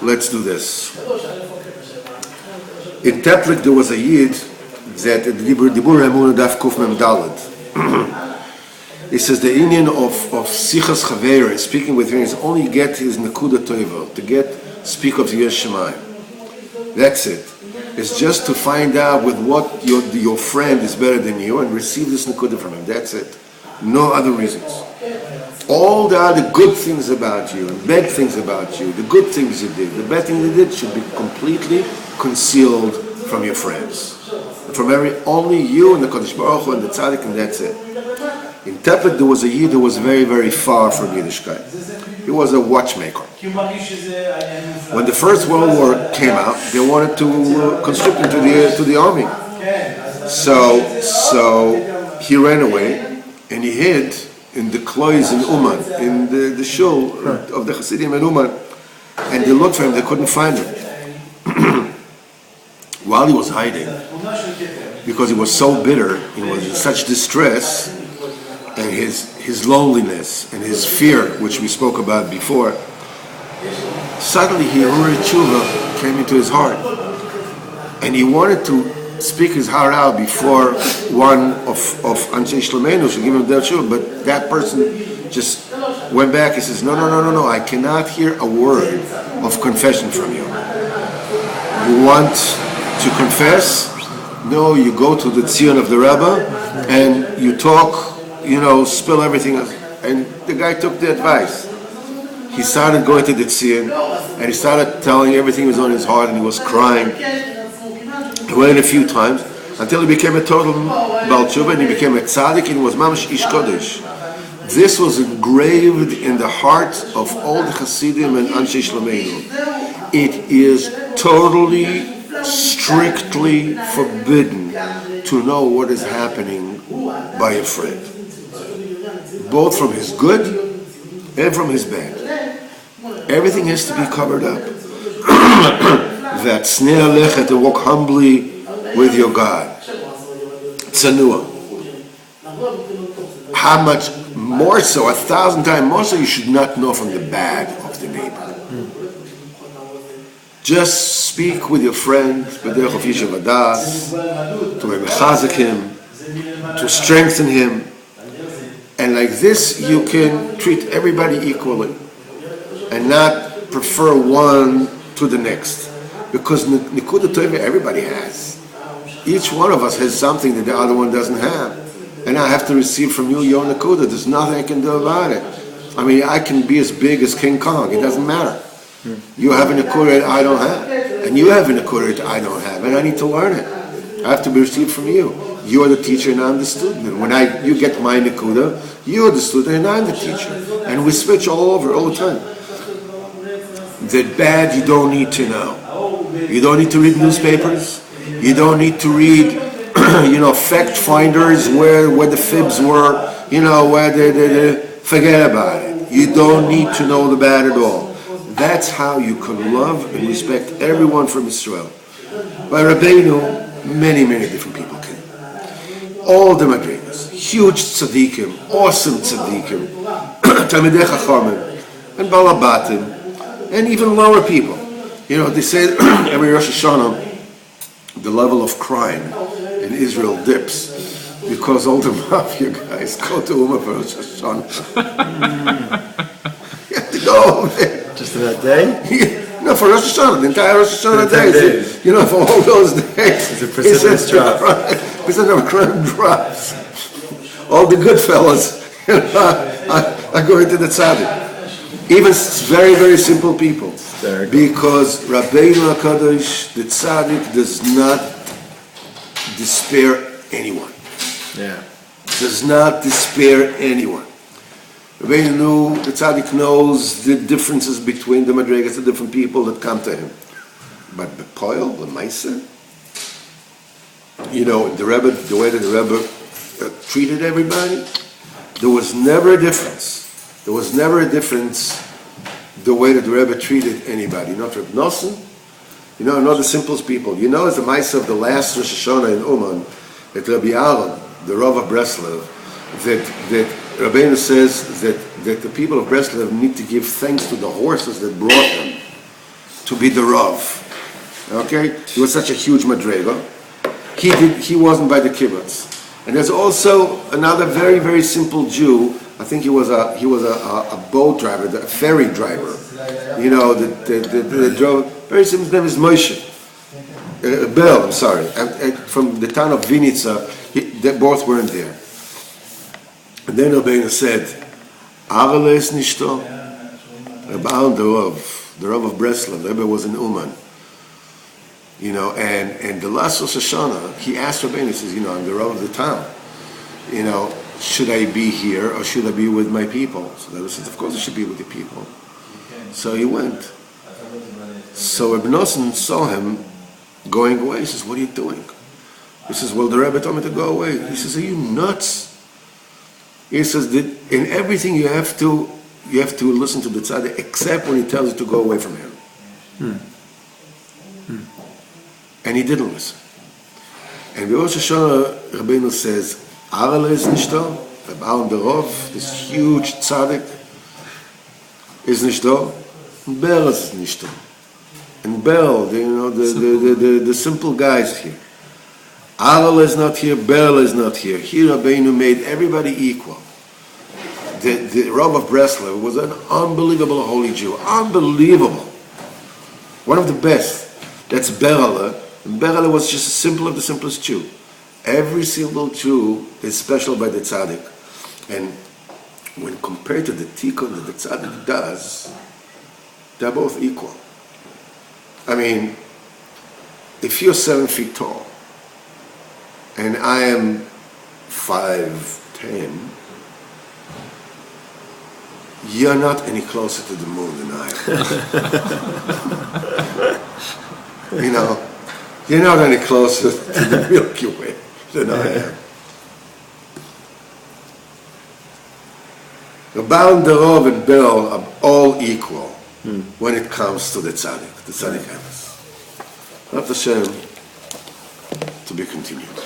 let's do this. In Teplik there was a Yid that Diburei Emuna Daf Kuf Mem Daled. He says the Indian of Sichas Chaveira, speaking with friends, only get his Nekuda Toiva, to speak of Yesh Shemayim. That's it. It's just to find out with what your friend is better than you and receive this Nekuda from him. That's it. No other reasons. All the other good things about you and bad things about you, the good things you did, the bad things you did, should be completely concealed from your friends. From only you and the Kodesh Baruch Hu and the Tzaddik, and that's it. In Teplik there was a Yid who was very, very far from Yiddishkeit. He was a watchmaker. When the First World War came out, they wanted to conscript him to the army. So he ran away and he hid in the klois in Uman, in the shul of the Hasidim in Uman, and they looked for him. They couldn't find him. While he was hiding, because he was so bitter, he was in such distress, and his loneliness and his fear, which we spoke about before, suddenly Hiruri Tshuva came into his heart, and he wanted to speak his heart out before one of Anshe Shlomeinu should give him their Tshuva, but that person just went back. He says, no, I cannot hear a word of confession from you. You want to confess? No, you go to the Tzion of the Rebbe and you talk, spill everything. And the guy took the advice. He started going to the Tzion and he started telling everything was on his heart, and he was crying. He went a few times until he became a total Baal Tshuva, and he became a tzaddik, and he was mamash ish kodesh. This was engraved in the hearts of all the Hasidim and Anshe Shlomeinu. It is totally, strictly forbidden to know what is happening by a friend, both from his good and from his bad. Everything has to be covered up. That sneh lechet, to walk humbly with your God. Tsanua. How much more so, 1,000 times more so, you should not know from the bad of the neighbor. Just speak with your friend, to be mechazek him, to strengthen him, and like this you can treat everybody equally and not prefer one to the next, because Nekuda Tova everybody has. Each one of us has something that the other one doesn't have, and I have to receive from you your Nekuda. There's nothing I can do about it. I mean, I can be as big as King Kong. It doesn't matter. You have a Nekuda I don't have, and you have a Nekuda I don't have, and I need to learn it. I have to be received from you. You're the teacher and I'm the student. And when you get my Nekuda, you're the student and I'm the teacher. And we switch all the time. That bad you don't need to know. You don't need to read newspapers. You don't need to read, fact finders where the fibs were, where they forget about it. You don't need to know the bad at all. That's how you can love and respect everyone from Israel. By Rabbeinu, many, many different people came. All the Madrigas, huge tzaddikim, awesome tzaddikim, Talmidei Chachamim, and Balabatim, and even lower people. They say every Rosh Hashanah, the level of crime in Israel dips because all the mafia guys go to Uma for Rosh Hashanah. You have to go over there. Just for that day? No, for Rosh Hashanah, the entire Rosh Hashanah days. For all those days. It's a precipitous drop. Percent of crime drops. All the good fellas are going to the tzaddik. Even very, very simple people. Because Rabbeinu HaKadosh, the tzaddik, does not despair anyone. Yeah. Does not despair anyone. Rabbeinu, the tzaddik knows the differences between the madrigas, the different people that come to him. But the poil, the maisa, the Rebbe, the way that the Rebbe treated everybody, there was never a difference. There was never a difference the way that the Rebbe treated anybody. Not Reb Nosson, not the simplest people. As the maisa of the last Rosh Hashanah in Uman, that Rabbi Aaron, the Rav of Breslev, that Rabbeinu says that the people of Breslev need to give thanks to the horses that brought them. to be the Rav. Okay? He was such a huge madrega. He wasn't by the kibbutz. And there's also another very, very simple Jew. I think he was a boat driver, a ferry driver. You know, that drove. Very simple. His name is Moshe. Bell, I'm sorry. From the town of Vinica, they both weren't there. And then Rabbeinu said, Arale is nishto. Rabbi Aaron, the Rav of Breslov, the Rebbe was in Uman. You know, and the last Rosh Hashanah, he asked Rabbeinu, he says, you know, I'm the Rav of the town. You know, should I be here or should I be with my people? So the Rebbe says, of course I should be with the people. So he went. So Rebbe Nosson saw him going away. He says, what are you doing? He says, well, the Rebbe told me to go away. He says, are you nuts? He says that in everything you have to listen to the tzaddik except when he tells you to go away from him. And he didn't listen. And Rosh Hashanah, Rabbeinu says, Arale is nishto, Reb Aaron the Rav, this huge tzaddik, is nishto, and Bel is nishto. And Bel, you know, the simple guys here. Arale is not here, Bel is not here. Here Rabbeinu made everybody equal. The Rav of Breslov was an unbelievable holy Jew. Unbelievable. One of the best. That's Berale. And Berale was just simple of the simplest Jew. Every single Jew is special by the tzaddik. And when compared to the tikkun that the tzaddik does, they're both equal. I mean, if you're 7 feet tall, and I am 5'10", you're not any closer to the moon than I am. You know, you're not any closer to the Milky Way than I am. Rabban Derov and Bel are all equal when it comes to the tzaddik Emes. Not Hashem, to be continued.